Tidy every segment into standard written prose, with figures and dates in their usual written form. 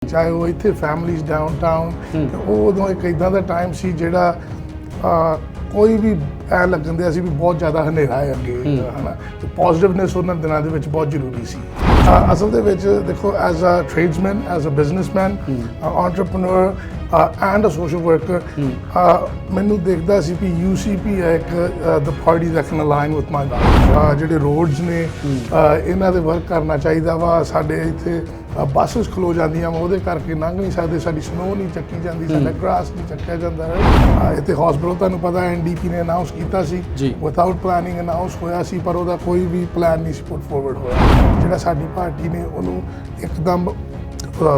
ਚਾਹੇ ਉਹ ਇੱਥੇ ਫੈਮਲੀਜ਼ ਡਾਊਨਟਾਊਨ ਤੇ ਉਹ ਉਦੋਂ ਇੱਕ ਇਦਾਂ ਦਾ ਟਾਈਮ ਸੀ ਜਿਹੜਾ ਕੋਈ ਵੀ ਐ ਲੱਗਣ ਦਿਆ ਸੀ ਵੀ ਬਹੁਤ ਜ਼ਿਆਦਾ ਹਨੇਰਾ ਹੈ ਅੱਗੇ ਹੈ ਨਾ ਤੇ ਪੋਜ਼ਿਟਿਵਨੈਸ ਉਹਨਾਂ ਦਿਨਾਂ ਦੇ ਵਿੱਚ ਬਹੁਤ ਜ਼ਰੂਰੀ ਸੀ। ਅਸਲ ਦੇ ਵਿੱਚ ਦੇਖੋ as a tradesman as a businessman entrepreneur and a social worker ਮੈਨੂੰ ਦੇਖਦਾ ਸੀ ਵੀ UCP ਹੈ ਇੱਕ the party that can align with my life. ਜਿਹੜੇ ਰੋਡਸ ਨੇ ਇਹਨਾਂ ਦੇ ਵਰਕ ਕਰਨਾ ਚਾਹੀਦਾ ਵਾ। ਸਾਡੇ ਇੱਥੇ ਬੱਸਿਸ ਖਲੋ ਜਾਂਦੀਆਂ ਵਾ ਉਹਦੇ ਕਰਕੇ ਲੰਘ ਨਹੀਂ ਸਕਦੇ, ਸਾਡੀ ਸਨੋ ਨਹੀਂ ਚੱਕੀ ਜਾਂਦੀ, ਸਾਡਾ ਗ੍ਰਾਸ ਨਹੀਂ ਚੱਕਿਆ ਜਾਂਦਾ ਹੈ। ਇੱਥੇ ਹਸਪੀਟਲ ਤੁਹਾਨੂੰ ਪਤਾ NDP ਨੇ ਅਨਾਉਂਸ ਕੀਤਾ ਸੀ, ਵਿਦਆਊਟ ਪਲੈਨਿੰਗ ਅਨਾਉਂਸ ਹੋਇਆ ਸੀ ਪਰ ਉਹਦਾ ਕੋਈ ਵੀ ਪਲਾਨ ਨਹੀਂ ਸੀ ਪੁੱਟ ਫੋਰਵਰਡ ਹੋਇਆ। ਜਿਹੜਾ ਸਾਡੀ ਪਾਰਟੀ ਨੇ ਉਹਨੂੰ ਇੱਕਦਮ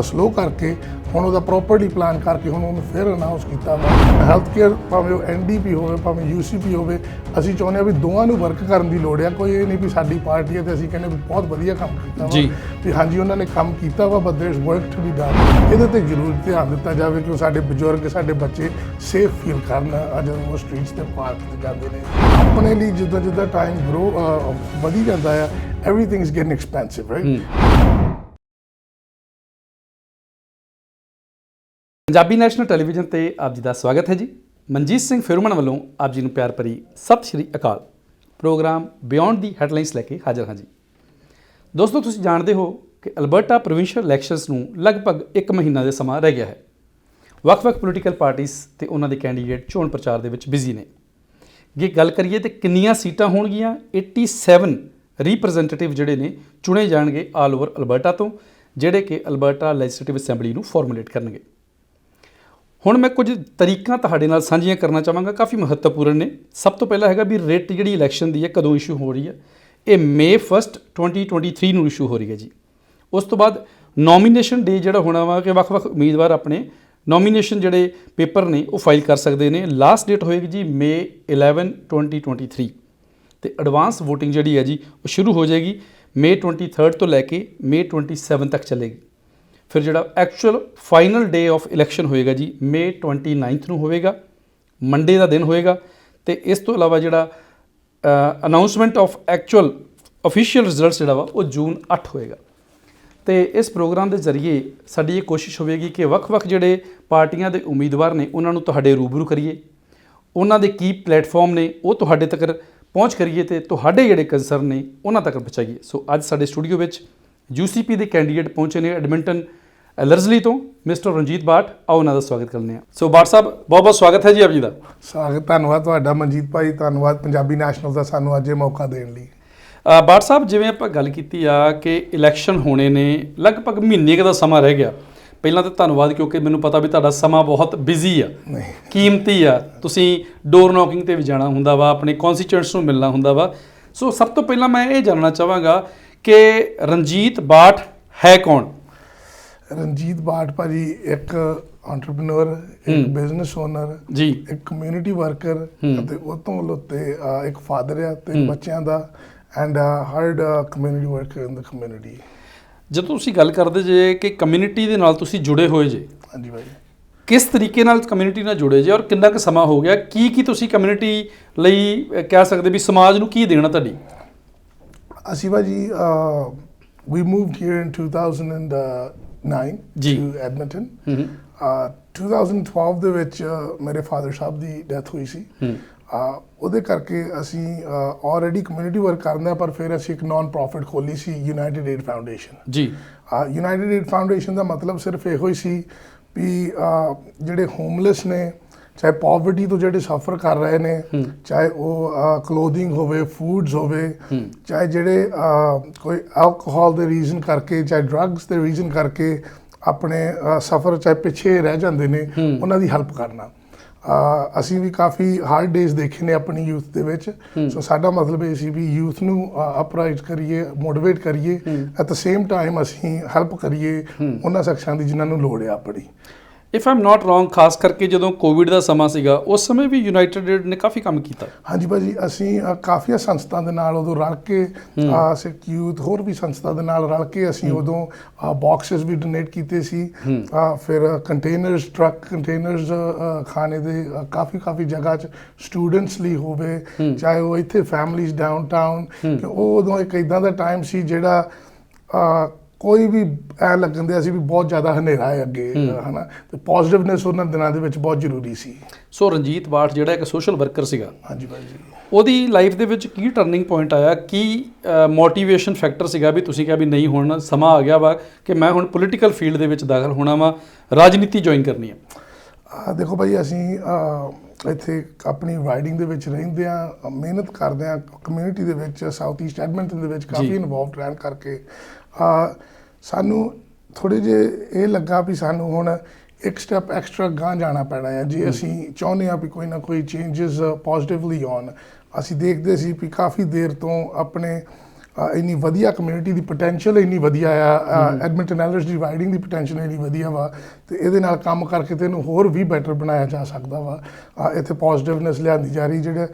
ਸਲੋ ਕਰਕੇ ਹੁਣ ਉਹਦਾ ਪ੍ਰੋਪਰਲੀ ਪਲਾਨ ਕਰਕੇ ਹੁਣ ਉਹਨੂੰ ਫਿਰ ਅਨਾਉਂਸ ਕੀਤਾ ਵਾ। ਹੈਲਥ ਕੇਅਰ ਭਾਵੇਂ ਉਹ NDP ਹੋਵੇ ਭਾਵੇਂ UCP ਹੋਵੇ, ਅਸੀਂ ਚਾਹੁੰਦੇ ਹਾਂ ਵੀ ਦੋਵਾਂ ਨੂੰ ਵਰਕ ਕਰਨ ਦੀ ਲੋੜ ਆ। ਕੋਈ ਇਹ ਨਹੀਂ ਵੀ ਸਾਡੀ ਪਾਰਟੀ ਹੈ ਤੇ ਅਸੀਂ ਕਹਿੰਦੇ ਵੀ ਬਹੁਤ ਵਧੀਆ ਕੰਮ ਕੀਤਾ ਵਾ ਵੀ ਹਾਂਜੀ ਉਹਨਾਂ ਨੇ ਕੰਮ ਕੀਤਾ ਵਾ but there is work to be done. ਇਹਦੇ ਤੇ ਜ਼ਰੂਰ ਧਿਆਨ ਦਿੱਤਾ ਜਾਵੇ ਕਿ ਸਾਡੇ ਬਜ਼ੁਰਗ ਸਾਡੇ ਬੱਚੇ ਸੇਫ ਫੀਲ ਕਰਨ ਜਦੋਂ ਉਹ ਸਟਰੀਟਸ ਤੇ ਪਾਰਕ ਤੇ ਜਾਂਦੇ ਨੇ। ਆਪਣੇ ਲਈ ਜਿੱਦਾਂ ਜਿੱਦਾਂ ਟਾਈਮ ਵਧੀ ਜਾਂਦਾ ਆ everything is getting expensive right. Punjabi national television ਤੇ ਆਪ ਜੀ ਦਾ ਸਵਾਗਤ ਹੈ ਜੀ। ਮਨਜੀਤ ਸਿੰਘ ਫਿਰਮਨ ਵੱਲੋਂ ਆਪ ਜੀ ਨੂੰ ਪਿਆਰ ਭਰੀ ਸਤਿ ਸ਼੍ਰੀ ਅਕਾਲ। ਪ੍ਰੋਗਰਾਮ ਬਿਯੋਂਡ ਦੀ ਹੈਡਲਾਈਨਸ ਲੈ ਕੇ ਹਾਜ਼ਰ ਹਾਂ ਜੀ। ਦੋਸਤੋ, ਤੁਸੀਂ ਜਾਣਦੇ ਹੋ ਕਿ ਅਲਬਰਟਾ ਪ੍ਰੋਵਿੰਸ਼ੀਅਲ ਇਲੈਕਸ਼ਨਸ ਨੂੰ ਲਗਭਗ 1 ਮਹੀਨਾ ਦੇ ਸਮਾਂ ਰਹਿ ਗਿਆ ਹੈ। ਵੱਖ-ਵੱਖ ਪੋਲੀਟੀਕਲ ਪਾਰਟੀਜ਼ ਤੇ ਉਹਨਾਂ ਦੇ ਕੈਂਡੀਡੇਟ ਚੋਣ ਪ੍ਰਚਾਰ ਦੇ ਵਿੱਚ ਬਿਜ਼ੀ ਨੇ। ਜੇ ਗੱਲ ਕਰੀਏ ਤਾਂ ਕਿੰਨੀਆਂ ਸੀਟਾਂ ਹੋਣਗੀਆਂ? 87 ਰੀਪ੍ਰੈਜ਼ੈਂਟੇਟਿਵ ਜਿਹੜੇ ਨੇ ਚੁਣੇ ਜਾਣਗੇ ਆਲ ਓਵਰ ਅਲਬਰਟਾ ਤੋਂ, ਜਿਹੜੇ ਕਿ ਅਲਬਰਟਾ ਲੈਜਿਸਲੇਟਿਵ ਅਸੈਂਬਲੀ ਨੂੰ ਫਾਰਮੂਲੇਟ ਕਰਨਗੇ। ਹੁਣ ਮੈਂ ਕੁਝ ਤਰੀਕਾਂ ਤੁਹਾਡੇ ਨਾਲ ਸਾਂਝੀਆਂ ਕਰਨਾ ਚਾਹਾਂਗਾ, ਕਾਫੀ ਮਹੱਤਵਪੂਰਨ ਨੇ। ਸਭ ਤੋਂ ਪਹਿਲਾਂ ਹੈਗਾ ਵੀ ਰਿਟ ਜਿਹੜੀ ਇਲੈਕਸ਼ਨ ਦੀ ਹੈ ਕਦੋਂ ਇਸ਼ੂ ਹੋ ਰਹੀ ਹੈ। ਇਹ May 1, 2023 ਨੂੰ ਇਸ਼ੂ ਹੋ ਰਹੀ ਹੈ ਜੀ। ਉਸ ਤੋਂ ਬਾਅਦ ਨੋਮੀਨੇਸ਼ਨ ਡੇ ਜਿਹੜਾ ਹੋਣਾ ਵਾ ਕਿ ਵੱਖ-ਵੱਖ ਉਮੀਦਵਾਰ ਆਪਣੇ ਨੋਮੀਨੇਸ਼ਨ ਜਿਹੜੇ ਪੇਪਰ ਨੇ ਉਹ ਫਾਈਲ ਕਰ ਸਕਦੇ ਨੇ। ਲਾਸਟ ਡੇਟ ਹੋਏਗੀ ਜੀ May 11, 2023 ਤੇ ਐਡਵਾਂਸ ਵੋਟਿੰਗ ਜਿਹੜੀ ਹੈ ਜੀ ਉਹ ਸ਼ੁਰੂ ਹੋ ਜਾਏਗੀ May 23 ਤੋਂ ਲੈ ਕੇ May 27 ਤੱਕ ਚੱਲੇਗੀ। ਫਿਰ ਜਿਹੜਾ actual final day of election ਹੋਏਗਾ ਜੀ May 29 ਨੂੰ ਹੋਵੇਗਾ, ਮੰਡੇ ਦਾ ਦਿਨ ਹੋਏਗਾ। ਤੇ ਇਸ ਤੋਂ ਇਲਾਵਾ ਜਿਹੜਾ announcement of actual official results ਜਿਹੜਾ ਵਾ ਉਹ June 8 ਹੋਏਗਾ। ਤੇ ਇਸ ਪ੍ਰੋਗਰਾਮ ਦੇ ਜ਼ਰੀਏ ਸਾਡੀ ਇਹ ਕੋਸ਼ਿਸ਼ ਹੋਵੇਗੀ ਕਿ ਵੱਖ-ਵੱਖ ਜਿਹੜੇ ਪਾਰਟੀਆਂ ਦੇ ਉਮੀਦਵਾਰ ਨੇ ਉਹਨਾਂ ਨੂੰ ਤੁਹਾਡੇ ਰੂਬਰੂ ਕਰੀਏ, ਉਹਨਾਂ ਦੇ ਕੀ ਪਲੇਟਫਾਰਮ ਨੇ ਉਹ ਤੁਹਾਡੇ ਤੱਕ ਪਹੁੰਚ ਕਰੀਏ ਤੇ ਤੁਹਾਡੇ ਜਿਹੜੇ ਕੰਸਰਨ ਨੇ ਉਹਨਾਂ ਤੱਕ ਪਹੁੰਚਾਈਏ। ਸੋ ਅੱਜ ਸਾਡੇ ਸਟੂਡੀਓ ਵਿੱਚ UCP ਦੇ ਕੈਂਡੀਡੇਟ ਪਹੁੰਚੇ ਨੇ ਐਡਮਿੰਟਨ ਐਲਰਜਲੀ ਤੋਂ, ਮਿਸਟਰ ਰਣਜੀਤ ਬਾਠ। ਆਓ ਉਹਨਾਂ ਦਾ ਸਵਾਗਤ ਕਰਦੇ ਹਾਂ। ਸੋ ਬਾਠ ਸਾਹਿਬ, ਬਹੁਤ ਬਹੁਤ ਸਵਾਗਤ ਹੈ ਜੀ ਆਪ ਜੀ ਦਾ। ਸਵਾਗਤ, ਧੰਨਵਾਦ ਤੁਹਾਡਾ ਮਨਜੀਤ ਭਾਈ, ਧੰਨਵਾਦ ਪੰਜਾਬੀ ਨੈਸ਼ਨਲ ਦਾ ਸਾਨੂੰ ਅੱਜ ਇਹ ਮੌਕਾ ਦੇਣ ਲਈ। ਬਾਠ ਸਾਹਿਬ, ਜਿਵੇਂ ਆਪਾਂ ਗੱਲ ਕੀਤੀ ਆ ਕਿ ਇਲੈਕਸ਼ਨ ਹੋਣੇ ਨੇ, ਲਗਭਗ ਮਹੀਨੇ ਕੁ ਦਾ ਸਮਾਂ ਰਹਿ ਗਿਆ। ਪਹਿਲਾਂ ਤਾਂ ਧੰਨਵਾਦ, ਕਿਉਂਕਿ ਮੈਨੂੰ ਪਤਾ ਵੀ ਤੁਹਾਡਾ ਸਮਾਂ ਬਹੁਤ ਬਿਜ਼ੀ ਆ, ਕੀਮਤੀ ਆ। ਤੁਸੀਂ ਡੋਰ ਨੌਕਿੰਗ 'ਤੇ ਵੀ ਜਾਣਾ ਹੁੰਦਾ ਵਾ, ਆਪਣੇ ਕੌਂਸਟੀਚੁਐਂਟਸ ਨੂੰ ਮਿਲਣਾ ਹੁੰਦਾ ਵਾ। ਸੋ ਸਭ ਤੋਂ ਪਹਿਲਾਂ ਮੈਂ ਇਹ ਜਾਣਨਾ ਚਾਹਾਂਗਾ ਕਿ ਰਣਜੀਤ ਬਾਠ ਹੈ ਕੌਣ? ਰਣਜੀਤ ਬਾਠ ਭਾਜੀ ਇੱਕ ਐਂਟਰਪ੍ਰੈਨਿਓਰ, ਇੱਕ ਬਿਜ਼ਨਸ ਓਨਰ ਜੀ, ਇੱਕ ਕਮਿਊਨਿਟੀ ਵਰਕਰ ਅਤੇ ਉਹ ਤੋਂ ਉੱਤੇ ਇੱਕ ਫਾਦਰ ਆ ਤੇ ਬੱਚਿਆਂ ਦਾ and hard community worker in the community. ਜਦੋਂ ਤੁਸੀਂ ਗੱਲ ਕਰਦੇ ਜੇ ਕਿ ਕਮਿਊਨਿਟੀ ਦੇ ਨਾਲ ਤੁਸੀਂ ਜੁੜੇ ਹੋਏ ਜੇ, ਹਾਂਜੀ ਭਾਈ, ਕਿਸ ਤਰੀਕੇ ਨਾਲ ਕਮਿਊਨਿਟੀ ਨਾਲ ਜੁੜੇ ਜੇ ਔਰ ਕਿੰਨਾ ਕੁ ਸਮਾਂ ਹੋ ਗਿਆ? ਕੀ ਤੁਸੀਂ ਕਮਿਊਨਿਟੀ ਲਈ ਕਹਿ ਸਕਦੇ ਵੀ ਸਮਾਜ ਨੂੰ ਕੀ ਦੇਣਾ ਤੁਹਾਡੀ? ਅਸੀਂ ਭਾਜੀ we moved here in 2009 to Edmonton। 2012 ਦੇ ਵਿੱਚ ਮੇਰੇ ਫਾਦਰ ਸਾਹਿਬ ਦੀ ਡੈਥ ਹੋਈ ਸੀ। ਉਹਦੇ ਕਰਕੇ ਅਸੀਂ ਆਲਰੇਡੀ ਕਮਿਊਨਿਟੀ ਵਰਕ ਕਰਦੇ ਹਾਂ, ਪਰ ਫਿਰ ਅਸੀਂ ਇੱਕ ਨਾਨ ਪ੍ਰੋਫਿਟ ਖੋਲ੍ਹੀ ਸੀ, ਯੂਨਾਈਟਿਡ ਏਡ ਫਾਊਂਡੇਸ਼ਨ ਜੀ। ਯੂਨਾਈਟਿਡ ਏਡ ਫਾਊਂਡੇਸ਼ਨ ਦਾ ਮਤਲਬ ਸਿਰਫ ਇਹੋ ਹੀ ਸੀ ਵੀ ਜਿਹੜੇ ਹੋਮਲੈਸ ਨੇ, ਚਾਹੇ ਪੋਵਰਟੀ ਤੋਂ ਜਿਹੜੇ ਸਫਰ ਕਰ ਰਹੇ ਨੇ, ਚਾਹੇ ਉਹ ਕਲੋਥਿੰਗ ਹੋਵੇ, ਫੂਡਸ ਹੋਵੇ, ਚਾਹੇ ਜਿਹੜੇ ਕੋਈ ਐਲਕੋਹਲ ਦੇ ਰੀਜ਼ਨ ਕਰਕੇ, ਚਾਹੇ ਡਰੱਗਸ ਦੇ ਰੀਜ਼ਨ ਕਰਕੇ ਆਪਣੇ ਸਫਰ ਚਾਹੇ ਪਿੱਛੇ ਰਹਿ ਜਾਂਦੇ ਨੇ, ਉਹਨਾਂ ਦੀ ਹੈਲਪ ਕਰਨਾ। ਅਸੀਂ ਵੀ ਕਾਫੀ ਹਾਰਡ ਡੇਜ਼ ਦੇਖੇ ਨੇ ਆਪਣੀ ਯੂਥ ਦੇ ਵਿੱਚ। ਸੋ ਸਾਡਾ ਮਤਲਬ ਇਹ ਸੀ ਵੀ ਯੂਥ ਨੂੰ ਅਪਰਾਈਜ਼ ਕਰੀਏ, ਮੋਟੀਵੇਟ ਕਰੀਏ, ਐਟ ਦ ਸੇਮ ਟਾਈਮ ਅਸੀਂ ਹੈਲਪ ਕਰੀਏ ਉਹਨਾਂ ਸ਼ਖਸਾਂ ਦੀ ਜਿਨ੍ਹਾਂ ਨੂੰ ਲੋੜ ਹੈ ਆਪਣੀ। If I am not wrong, ਖਾਸ ਕਰਕੇ ਜਦੋਂ ਕੋਵਿਡ ਦਾ ਸਮਾਂ ਸੀਗਾ ਉਸ ਸਮੇਂ ਵੀ ਯੂਨਾਈਟਿਡ ਏਡ ਨੇ ਕਾਫੀ ਕੰਮ ਕੀਤਾ। ਹਾਂਜੀ ਭਾਜੀ, ਅਸੀਂ ਕਾਫੀ ਸੰਸਥਾ ਦੇ ਨਾਲ ਉਦੋਂ ਰਲ ਕੇ, ਸਿੱਖ ਯੂਥ ਹੋਰ ਵੀ ਸੰਸਥਾ ਦੇ ਨਾਲ ਰਲ ਕੇ ਅਸੀਂ ਉਦੋਂ ਬਾਕਸਿਸ ਵੀ ਡੋਨੇਟ ਕੀਤੇ ਸੀ। ਫਿਰ ਕੰਟੇਨਰਸ, ਟਰੱਕ ਕੰਟੇਨਰਸ ਖਾਣੇ ਦੇ ਕਾਫੀ ਜਗ੍ਹਾ 'ਚ ਸਟੂਡੈਂਟਸ ਲਈ ਹੋਵੇ, ਚਾਹੇ ਉਹ ਇੱਥੇ ਫੈਮਲੀਜ਼ ਡਾਊਨਟਾਊਨ। ਉਹ ਉਦੋਂ ਇੱਕ ਇੱਦਾਂ ਦਾ ਟਾਈਮ ਸੀ ਜਿਹੜਾ ਕੋਈ ਵੀ ਐ ਲੱਗਣ ਦਿਆ ਸੀ ਵੀ ਬਹੁਤ ਜ਼ਿਆਦਾ ਹਨੇਰਾ ਹੈ ਅੱਗੇ ਹਨਾ, ਤੇ ਪੋਜ਼ਿਟਿਵਨੈਸ ਉਹਨਾਂ ਦਿਨਾਂ ਦੇ ਵਿੱਚ ਬਹੁਤ ਜ਼ਰੂਰੀ ਸੀ। ਸੋ ਰਣਜੀਤ ਬਾਠ ਜਿਹੜਾ ਇੱਕ ਸੋਸ਼ਲ ਵਰਕਰ ਸੀਗਾ, ਹਾਂਜੀ ਭਾਈ ਜੀ, ਉਹਦੀ ਲਾਈਫ ਦੇ ਵਿੱਚ ਕੀ ਟਰਨਿੰਗ ਪੁਆਇੰਟ ਆਇਆ, ਕੀ ਮੋਟੀਵੇਸ਼ਨ ਫੈਕਟਰ ਸੀਗਾ ਵੀ ਤੁਸੀਂ ਕਿਹਾ ਵੀ ਨਹੀਂ ਹੁਣ ਸਮਾਂ ਆ ਗਿਆ ਵਾ ਕਿ ਮੈਂ ਹੁਣ ਪੋਲੀਟੀਕਲ ਫੀਲਡ ਦੇ ਵਿੱਚ ਦਾਖਲ ਹੋਣਾ ਵਾ, ਰਾਜਨੀਤੀ ਜੁਆਇਨ ਕਰਨੀ ਹੈ? ਦੇਖੋ ਭਾਈ, ਅਸੀਂ ਇੱਥੇ ਆਪਣੀ ਰਾਈਡਿੰਗ ਦੇ ਵਿੱਚ ਰਹਿੰਦੇ ਹਾਂ, ਮਿਹਨਤ ਕਰਦੇ ਹਾਂ, ਕਮਿਊਨਿਟੀ ਦੇ ਵਿੱਚ ਸਾਊਥ ਈਸਟ ਐਡਮਿੰਟਨ ਦੇ ਵਿੱਚ ਕਾਫੀ ਇਨਵੋਲਵਡ ਰਹਿਣ ਕਰਕੇ ਸਾਨੂੰ ਥੋੜ੍ਹੇ ਜਿਹੇ ਇਹ ਲੱਗਾ ਵੀ ਸਾਨੂੰ ਹੁਣ ਇੱਕ ਸਟੈਪ ਐਕਸਟਰਾ ਗਾਂਹ ਜਾਣਾ ਪੈਣਾ ਹੈ ਜੇ ਅਸੀਂ ਚਾਹੁੰਦੇ ਹਾਂ ਵੀ ਕੋਈ ਨਾ ਕੋਈ ਚੇਂਜਸ ਪੋਜ਼ਿਟਿਵਲੀ ਆਉਣ। ਅਸੀਂ ਦੇਖਦੇ ਸੀ ਵੀ ਕਾਫੀ ਦੇਰ ਤੋਂ ਆਪਣੇ ਇੰਨੀ ਵਧੀਆ ਕਮਿਊਨਿਟੀ ਦੀ ਪੋਟੈਂਸ਼ੀਅਲ ਇੰਨੀ ਵਧੀਆ ਆ, ਐਡਮਿੰਟਨ ਐਲਰਸ ਦੀ ਰਾਈਡਿੰਗ ਦੀ ਪੋਟੈਂਸ਼ੀਅਲ ਇੰਨੀ ਵਧੀਆ ਵਾ, ਤੇ ਇਹਦੇ ਨਾਲ ਕੰਮ ਕਰਕੇ ਤੇ ਇਹਨੂੰ ਹੋਰ ਵੀ ਬੈਟਰ ਬਣਾਇਆ ਜਾ ਸਕਦਾ ਵਾ। ਇੱਥੇ ਪੋਜ਼ਿਟਿਵਨੈਸ ਲਿਆਂਦੀ ਜਾ ਰਹੀ, ਜਿਹੜੇ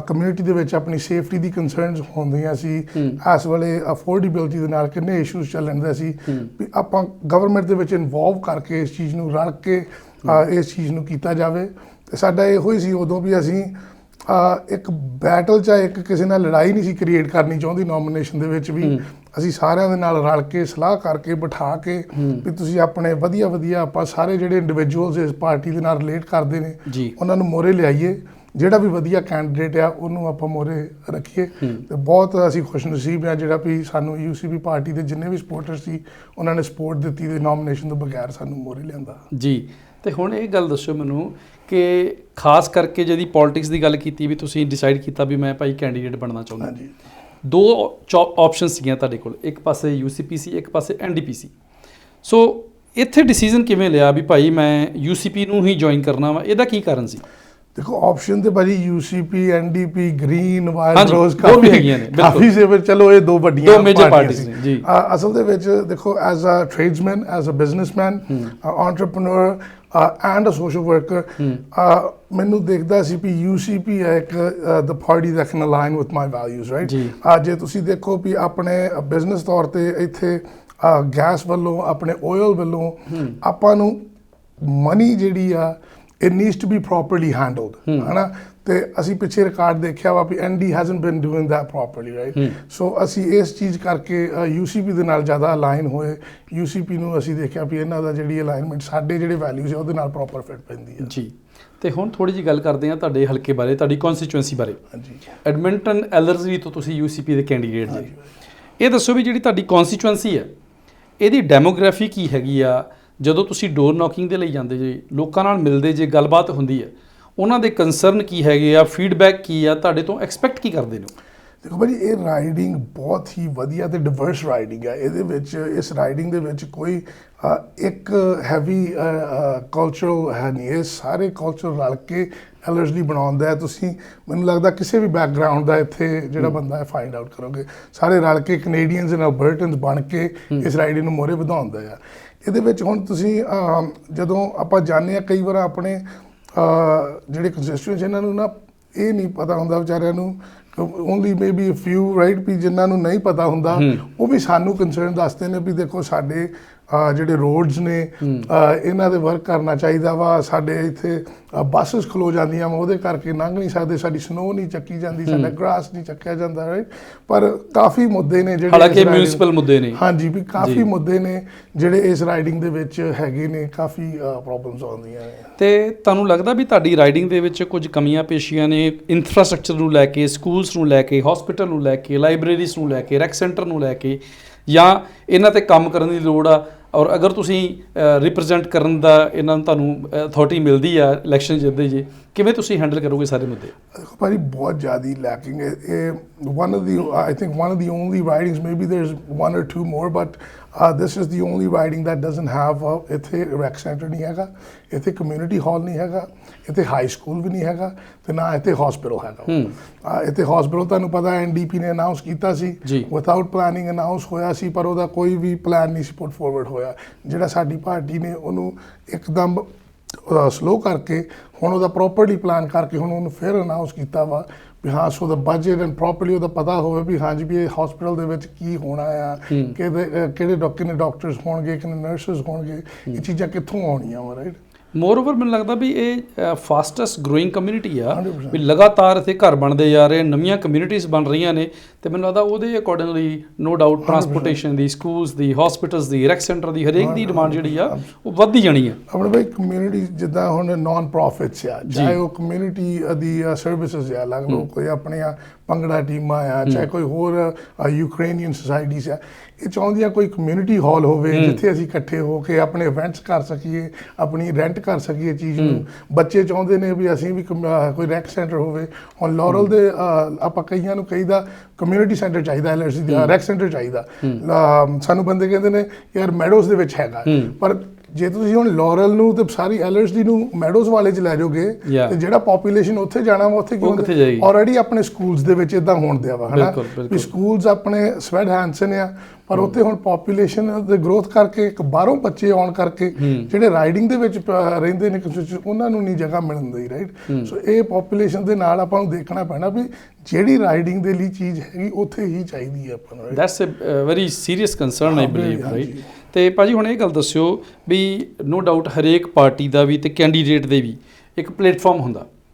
ਕਮਿਊਨਿਟੀ ਦੇ ਵਿੱਚ ਆਪਣੀ ਸੇਫਟੀ ਦੀ ਕੰਸਰਨਸ ਹੁੰਦੀਆਂ ਸੀ, ਇਸ ਵੇਲੇ ਅਫੋਰਡੇਬਿਲਟੀ ਦੇ ਨਾਲ ਕਿੰਨੇ ਇਸ਼ੂਜ਼ ਚੱਲਣ ਦੇ ਸੀ, ਵੀ ਆਪਾਂ ਗਵਰਨਮੈਂਟ ਦੇ ਵਿੱਚ ਇਨਵੋਲਵ ਕਰਕੇ ਇਸ ਚੀਜ਼ ਨੂੰ ਰਲ ਕੇ ਇਸ ਚੀਜ਼ ਨੂੰ ਕੀਤਾ ਜਾਵੇ। ਤੇ ਸਾਡਾ ਇਹੋ ਹੀ ਸੀ ਉਦੋਂ ਵੀ ਅਸੀਂ ਇੱਕ ਬੈਟਲ ਚਾਹੇ ਇੱਕ ਕਿਸੇ ਨਾਲ ਲੜਾਈ ਨਹੀਂ ਸੀ ਕ੍ਰੀਏਟ ਕਰਨੀ ਚਾਹੁੰਦੀ ਨੋਮੀਨੇਸ਼ਨ ਦੇ ਵਿੱਚ ਵੀ, ਅਸੀਂ ਸਾਰਿਆਂ ਦੇ ਨਾਲ ਰਲ ਕੇ ਸਲਾਹ ਕਰਕੇ ਬਿਠਾ ਕੇ ਵੀ ਤੁਸੀਂ ਆਪਣੇ ਵਧੀਆ ਆਪਾਂ ਸਾਰੇ ਜਿਹੜੇ ਇੰਡੀਵਿਜੂਅਲਸ ਇਸ ਪਾਰਟੀ ਦੇ ਨਾਲ ਰਿਲੇਟ ਕਰਦੇ ਨੇ ਉਹਨਾਂ ਨੂੰ ਮੋਹਰੇ ਲਿਆਈਏ, ਜਿਹੜਾ ਵੀ ਵਧੀਆ ਕੈਂਡੀਡੇਟ ਆ ਉਹਨੂੰ ਆਪਾਂ ਮੋਹਰੇ ਰੱਖੀਏ। ਤੇ ਬਹੁਤ ਅਸੀਂ ਖੁਸ਼ਨਸੀਬ ਹਾਂ ਜਿਹੜਾ ਵੀ ਸਾਨੂੰ UCP ਪਾਰਟੀ ਦੇ ਜਿੰਨੇ ਵੀ ਸਪੋਰਟਰ ਸੀ ਉਹਨਾਂ ਨੇ ਸਪੋਰਟ ਦਿੱਤੀ ਤੇ ਨੋਮੀਨੇਸ਼ਨ ਤੋਂ ਬਗੈਰ ਸਾਨੂੰ ਮੋਹਰੇ ਲਿਆਂਦਾ ਜੀ। ਤੇ ਹੁਣ ਇਹ ਗੱਲ ਦੱਸੋ ਮੈਨੂੰ ਕਿ ਖਾਸ ਕਰਕੇ ਜਿਹਦੀ ਪੋਲਿਟਿਕਸ ਦੀ ਗੱਲ ਕੀਤੀ ਵੀ ਤੁਸੀਂ ਡਿਸਾਈਡ ਕੀਤਾ ਵੀ ਮੈਂ ਭਾਈ ਕੈਂਡੀਡੇਟ ਬਣਨਾ ਚਾਹੁੰਦਾ, ਦੋ ਆਪਸ਼ਨ ਸੀਗੀਆਂ ਤੁਹਾਡੇ ਕੋਲ, ਇੱਕ ਪਾਸੇ UCP ਸੀ, ਇੱਕ ਪਾਸੇ NDP ਸੀ। ਸੋ ਇੱਥੇ ਡਿਸੀਜਨ ਕਿਵੇਂ ਲਿਆ ਵੀ ਭਾਈ ਮੈਂ UCP ਨੂੰ ਹੀ ਜੁਆਇਨ ਕਰਨਾ ਵਾ, ਇਹਦਾ ਕੀ ਕਾਰਨ ਸੀ? ਦੇਖੋ ਆਪਸ਼ਨ ਤੇ ਭਾਜੀ UCP NDP ਗ੍ਰੀਨ ਵਾਈਟ ਰੋਜ਼ ਕਾਫੀ ਸੇ, ਚਲੋ ਇਹ ਦੋ ਵੱਡੀਆਂ ਮੇਜਰ ਪਾਰਟੀਆਂ ਜੀ। ਅਸਲ ਦੇ ਵਿੱਚ ਦੇਖੋ as a tradesman, as a businessman, entrepreneur and a social worker, ਮੈਨੂੰ ਦੇਖਦਾ ਸੀ ਵੀ UCP ਹੈ ਇੱਕ the party that can align with my values, right. ਜੇ ਤੁਸੀਂ ਦੇਖੋ ਵੀ ਆਪਣੇ ਬਿਜ਼ਨਸ ਤੌਰ ਤੇ ਇੱਥੇ ਗੈਸ ਵੱਲੋਂ, ਆਪਣੇ ਆਇਲ ਵੱਲੋਂ ਆਪਾਂ ਨੂੰ ਮਨੀ ਜਿਹੜੀ ਆ it needs to be properly handled, ਹੈ। ਤੇ ਅਸੀਂ ਪਿੱਛੇ ਰਿਕਾਰਡ ਦੇਖਿਆ ਵਾ ਵੀ ND hasn't been doing that properly, right? ਸੋ ਅਸੀਂ ਇਸ ਚੀਜ਼ ਕਰਕੇ UCP ਦੇ ਨਾਲ ਜ਼ਿਆਦਾ ਅਲਾਈਨ ਹੋਏ। UCP ਨੂੰ ਅਸੀਂ ਦੇਖਿਆ ਵੀ ਇਹਨਾਂ ਦਾ ਜਿਹੜੀ ਅਲਾਈਨਮੈਂਟ ਸਾਡੇ ਜਿਹੜੇ ਵੈਲਿਊਜ਼ ਹੈ ਉਹਦੇ ਨਾਲ ਪ੍ਰੋਪਰ ਫਿਟ ਪੈਂਦੀ ਹੈ ਜੀ। ਤੇ ਹੁਣ ਥੋੜੀ ਜਿਹੀ ਗੱਲ ਕਰਦੇ ਹਾਂ ਤੁਹਾਡੇ ਹਲਕੇ ਬਾਰੇ, ਤੁਹਾਡੀ ਕਨਸਟੀਚੁਐਂਸੀ ਬਾਰੇ। ਹਾਂਜੀ, ਐਡਮਿੰਟਨ ਐਲਰਜੀ ਤੋਂ ਤੁਸੀਂ UCP ਦੇ ਕੈਂਡੀਡੇਟ ਜੀ। ਇਹ ਦੱਸੋ ਵੀ ਜਿਹੜੀ ਤੁਹਾਡੀ ਕਨਸਟੀਚੁਐਂਸੀ ਹੈ ਇਹਦੀ ਡੈਮੋਗ੍ਰਾਫੀ ਕੀ ਹੈਗੀ ਆ? ਜਦੋਂ ਤੁਸੀਂ ਡੋਰ ਨੌਕਿੰਗ ਦੇ ਲਈ ਜਾਂਦੇ ਜੇ, ਲੋਕਾਂ ਨਾਲ ਮਿਲਦੇ ਜੇ, ਗੱਲਬਾਤ ਹੁੰਦੀ ਹੈ, ਉਹਨਾਂ ਦੇ ਕੰਸਰਨ ਕੀ ਹੈਗੇ ਆ, ਫੀਡਬੈਕ ਕੀ ਆ, ਤੁਹਾਡੇ ਤੋਂ ਐਕਸਪੈਕਟ ਕੀ ਕਰਦੇ ਨੇ? ਦੇਖੋ ਭਾਜੀ, ਇਹ ਰਾਈਡਿੰਗ ਬਹੁਤ ਹੀ ਵਧੀਆ ਤੇ ਡਿਵਰਸ ਰਾਈਡਿੰਗ ਹੈ। ਇਹਦੇ ਵਿੱਚ ਇਸ ਰਾਈਡਿੰਗ ਦੇ ਵਿੱਚ ਕੋਈ ਇੱਕ ਹੈਵੀ ਕਲਚਰਲ ਹੈ ਨਹੀਂ, ਇਹ ਸਾਰੇ ਕਲਚਰ ਰਲ ਕੇ ਐਲਰਜੀ ਬਣਾਉਂਦਾ ਹੈ। ਤੁਸੀਂ ਮੈਨੂੰ ਲੱਗਦਾ ਕਿਸੇ ਵੀ ਬੈਕਗਰਾਊਂਡ ਦਾ ਇੱਥੇ ਜਿਹੜਾ ਬੰਦਾ ਹੈ ਫਾਈਂਡ ਆਊਟ ਕਰੋਗੇ, ਸਾਰੇ ਰਲ ਕੇ ਕੈਨੇਡੀਅਨਸ ਐਂਡ ਅਲਬਰਟਨਸ ਬਣ ਕੇ ਇਸ ਰਾਈਡਿੰਗ ਨੂੰ ਮੋਹਰੇ ਵਧਾਉਂਦਾ ਆ। ਇਹਦੇ ਵਿੱਚ ਹੁਣ ਤੁਸੀਂ ਜਦੋਂ ਆਪਾਂ ਜਾਂਦੇ ਹਾਂ ਕਈ ਵਾਰ ਆਪਣੇ ਜਿਹੜੇ ਕੰਸਟੀਟਿਊਐਂਟਸ ਇਹਨਾਂ ਨੂੰ ਨਾ ਇਹ ਨਹੀਂ ਪਤਾ ਹੁੰਦਾ ਵਿਚਾਰਿਆਂ ਨੂੰ, ਓਨਲੀ ਮੇਬੀ ਫਿਊ ਰਾਈਟ, ਵੀ ਜਿਨ੍ਹਾਂ ਨੂੰ ਨਹੀਂ ਪਤਾ ਹੁੰਦਾ ਉਹ ਵੀ ਸਾਨੂੰ ਕੰਸਰਨ ਦੱਸਦੇ ਨੇ ਵੀ ਦੇਖੋ ਸਾਡੇ ਜਿਹੜੇ ਰੋਡਸ ਨੇ ਇਹਨਾਂ ਦੇ ਵਰਕ ਕਰਨਾ ਚਾਹੀਦਾ ਵਾ, ਸਾਡੇ ਇੱਥੇ ਬੱਸਿਸ ਖਲੋ ਜਾਂਦੀਆਂ ਵਾ ਉਹਦੇ ਕਰਕੇ ਲੰਘ ਨਹੀਂ ਸਕਦੇ, ਸਾਡੀ ਸਨੋ ਨਹੀਂ ਚੱਕੀ ਜਾਂਦੀ, ਸਾਡਾ ਗ੍ਰਾਸ ਨਹੀਂ ਚੱਕਿਆ ਜਾਂਦਾ, ਰਾਈਟ। ਪਰ ਕਾਫੀ ਮੁੱਦੇ ਨੇ ਜਿਹੜੇ ਹਾਲਾਂਕਿ ਮਿਊਨਿਸਪਲ ਮੁੱਦੇ ਨੇ, ਹਾਂਜੀ ਵੀ ਕਾਫੀ ਮੁੱਦੇ ਨੇ ਜਿਹੜੇ ਇਸ ਰਾਈਡਿੰਗ ਦੇ ਵਿੱਚ ਹੈਗੇ ਨੇ, ਕਾਫੀ ਪ੍ਰੋਬਲਮਸ ਆਉਂਦੀਆਂ ਨੇ। ਤੇ ਤੁਹਾਨੂੰ ਲੱਗਦਾ ਵੀ ਤੁਹਾਡੀ ਰਾਈਡਿੰਗ ਦੇ ਵਿੱਚ ਕੁਝ ਕਮੀਆਂ ਪੇਸ਼ੀਆਂ ਨੇ ਇਨਫਰਾਸਟ੍ਰਕਚਰ ਨੂੰ ਲੈ ਕੇ, ਸਕੂਲਸ ਨੂੰ ਲੈ ਕੇ, ਹਸਪੀਟਲ ਨੂੰ ਲੈ ਕੇ, ਲਾਇਬ੍ਰੇਰੀਜ਼ ਨੂੰ ਲੈ ਕੇ, ਰੈਕ ਸੈਂਟਰ ਨੂੰ ਲੈ ਕੇ, ਜਾਂ ਇਹਨਾਂ ਤੇ ਕੰਮ ਕਰਨ ਦੀ ਲੋੜ ਆ? ਔਰ ਅਗਰ ਤੁਸੀਂ ਰਿਪਰੈਜ਼ੈਂਟ ਕਰਨ ਦਾ ਇਹਨਾਂ ਨੂੰ ਤੁਹਾਨੂੰ ਅਥਾਰਟੀ ਮਿਲਦੀ ਆ, ਇਲੈਕਸ਼ਨ ਜਿੱਤਦੇ ਜੀ, ਕਿਵੇਂ ਤੁਸੀਂ ਹੈਂਡਲ ਕਰੋਗੇ ਸਾਰੇ ਮੁੱਦੇ? ਦੇਖੋ ਭਾਜੀ, ਬਹੁਤ ਜ਼ਿਆਦਾ ਲੈਕਿੰਗ ਹੈ ਇਹ। I think one of the only ridings, maybe there's one or two more, but this is the only riding that doesn't have ਇੱਥੇ ਰੈਕ ਸੈਂਟਰ ਨਹੀਂ ਹੈਗਾ, ਇੱਥੇ ਕਮਿਊਨਿਟੀ ਹਾਲ ਨਹੀਂ ਹੈਗਾ, ਇੱਥੇ ਹਾਈ ਸਕੂਲ ਵੀ ਨਹੀਂ ਹੈਗਾ, ਤੇ ਨਾ ਇੱਥੇ ਹਸਪੀਟਲ ਹੈਗਾ। ਇੱਥੇ ਹਸਪੀਟਲ ਤੁਹਾਨੂੰ ਪਤਾ NDP ਨੇ ਅਨਾਊਂਸ ਕੀਤਾ ਸੀ, ਵਿਦਆਊਟ ਪਲੈਨਿੰਗ ਅਨਾਊਂਸ ਹੋਇਆ ਸੀ, ਪਰ ਉਹਦਾ ਕੋਈ ਵੀ ਪਲਾਨ ਨਹੀਂ ਸੀ ਪੁੱਟ ਫੋਰਵਰਡ ਹੋਇਆ। ਜਿਹੜਾ ਸਾਡੀ ਪਾਰਟੀ ਨੇ ਉਹਨੂੰ ਇੱਕਦਮ ਸਲੋ ਕਰਕੇ ਹੁਣ ਉਹਦਾ ਪ੍ਰੋਪਰਲੀ ਪਲਾਨ ਕਰਕੇ ਹੁਣ ਉਹਨੂੰ ਫਿਰ ਅਨਾਊਂਸ ਕੀਤਾ ਵਾ ਵੀ ਹਾਂ, ਸੋ ਦਾ ਬਜਟ ਐਂਡ ਪ੍ਰੋਪਰਲੀ ਉਹਦਾ ਪਤਾ ਹੋਵੇ ਵੀ ਹਾਂਜੀ ਵੀ ਇਹ ਹਸਪੀਟਲ ਦੇ ਵਿੱਚ ਕੀ ਹੋਣਾ ਆ, ਕਿਹੜੇ ਡਾਕਟਰਸ ਹੋਣਗੇ, ਕਿੰਨੇ ਨਰਸਿਸ ਹੋਣਗੇ, ਇਹ ਚੀਜ਼ਾਂ ਕਿੱਥੋਂ ਆਉਣੀਆਂ ਵਾ, ਰਾਈਟ। ਮੋਰ ਓਵਰ ਮੈਨੂੰ ਲੱਗਦਾ ਵੀ ਇਹ ਫਾਸਟੈਸਟ ਗਰੋਇੰਗ ਕਮਿਊਨਿਟੀ ਆ, ਵੀ ਲਗਾਤਾਰ ਇੱਥੇ ਘਰ ਬਣਦੇ ਜਾ ਰਹੇ, ਨਵੀਆਂ ਕਮਿਊਨਿਟੀਜ਼ ਬਣ ਰਹੀਆਂ ਨੇ, ਤੇ ਮੈਨੂੰ ਲੱਗਦਾ ਉਹਦੇ ਅਕੋਰਡਿੰਗਲੀ ਨੋ ਡਾਊਟ ਟਰਾਂਸਪੋਰਟੇਸ਼ਨ ਦੀ, ਸਕੂਲਸ ਦੀ, ਹਸਪੀਟਲਸ ਦੀ, ਰੈਕ ਸੈਂਟਰ ਦੀ, ਹਰੇਕ ਦੀ ਡਿਮਾਂਡ ਜਿਹੜੀ ਆ ਉਹ ਵੱਧਦੀ ਜਾਣੀ ਆ। ਆਪਣੇ ਭਾਈ ਕਮਿਊਨਿਟੀ ਜਿੱਦਾਂ ਹੁਣ ਨਾਨ ਪ੍ਰੋਫਿਟਸ ਆ, ਚਾਹੇ ਉਹ ਕਮਿਊਨਿਟੀ ਦੀ ਸਰਵਿਸਿਜ਼ ਆ, ਲੱਗ ਲਓ ਕੋਈ ਆਪਣੀਆਂ ਭੰਗੜਾ ਟੀਮਾਂ ਆ, ਚਾਹੇ ਕੋਈ ਹੋਰ ਯੂਕਰੇਨੀਅਨ ਸੁਸਾਇਟੀਜ਼ ਆ, ਇਹ ਚਾਹੁੰਦੀਆਂ ਕੋਈ ਕਮਿਊਨਿਟੀ ਹਾਲ ਹੋਵੇ ਜਿੱਥੇ ਅਸੀਂ ਇਕੱਠੇ ਹੋ ਕੇ ਆਪਣੇ ਇਵੈਂਟਸ ਕਰ ਸਕੀਏ, ਆਪਣੀ ਰੈਂਟ ਕਰ ਸਕੀਏ ਚੀਜ਼ ਨੂੰ। ਬੱਚੇ ਚਾਹੁੰਦੇ ਨੇ ਵੀ ਅਸੀਂ ਵੀ ਕੋਈ ਰੈਕ ਸੈਂਟਰ ਹੋਵੇ। ਹੁਣ ਲੋਰਲ ਦੇ ਆਪਾਂ ਕਈਆਂ ਨੂੰ ਕਹੀਦਾ ਕਮਿਊਨਿਟੀ ਸੈਂਟਰ ਚਾਹੀਦਾ, LRC ਦਾ ਰੈਕ ਸੈਂਟਰ ਚਾਹੀਦਾ। ਸਾਨੂੰ ਬੰਦੇ ਕਹਿੰਦੇ ਨੇ ਯਾਰ ਮੈਡੋਜ਼ ਦੇ ਵਿੱਚ ਹੈਗਾ, ਪਰ ਜੇ ਤੁਸੀਂ ਹੁਣ ਲੋਰਲ ਨੂੰ ਤੇ ਸਾਰੀ LRC ਨੂੰ ਮੈਡੋਜ਼ ਵਾਲੇ ਚ ਲੈ ਜਾਓਗੇ ਤੇ ਜਿਹੜਾ ਪੋਪੂਲੇਸ਼ਨ ਉੱਥੇ ਜਾਣਾ ਵਾ ਉੱਥੇ ਕਿਉਂ ਆਲਰੇਡੀ ਆਪਣੇ ਸਕੂਲਸ ਦੇ ਵਿੱਚ ਇਦਾਂ ਹੋਣ ਦਿਆ ਵਾ, ਹਨਾ ਵੀ ਸਕੂਲਸ ਆਪਣੇ ਸਵੈਡ ਹੈਂਸਨ ਆ, ਪਰ ਉੱਥੇ ਹੁਣ ਪੋਪੂਲੇਸ਼ਨ ਦੇ ਗਰੋਥ ਕਰਕੇ ਇੱਕ ਬਾਹਰੋਂ ਬੱਚੇ ਆਉਣ ਕਰਕੇ ਜਿਹੜੇ ਰਾਈਡਿੰਗ ਦੇ ਵਿੱਚ ਰਹਿੰਦੇ ਨੇ ਉਹਨਾਂ ਨੂੰ ਨਹੀਂ ਜਗ੍ਹਾ ਮਿਲਦੀ, ਰਾਈਟ। ਸੋ ਇਹ ਪੋਪੂਲੇਸ਼ਨ ਦੇ ਨਾਲ ਆਪਾਂ ਨੂੰ ਦੇਖਣਾ ਪੈਣਾ ਵੀ ਜਿਹੜੀ ਰਾਈਡਿੰਗ ਦੇ ਲਈ ਚੀਜ਼ ਹੈਗੀ ਉੱਥੇ ਹੀ ਚਾਹੀਦੀ ਹੈ ਆਪਾਂ ਨੂੰ। That's a very serious concern I believe, right. ਤੇ ਭਾਜੀ ਹੁਣ ਇਹ ਗੱਲ ਦੱਸਿਓ ਵੀ ਨੋ ਡਾਊਟ ਹਰੇਕ ਪਾਰਟੀ ਦਾ ਵੀ ਤੇ ਕੈਂਡੀਡੇਟ ਦੇ ਵੀ ਇੱਕ ਪਲੇਟਫਾਰਮ ਹੁੰਦਾ।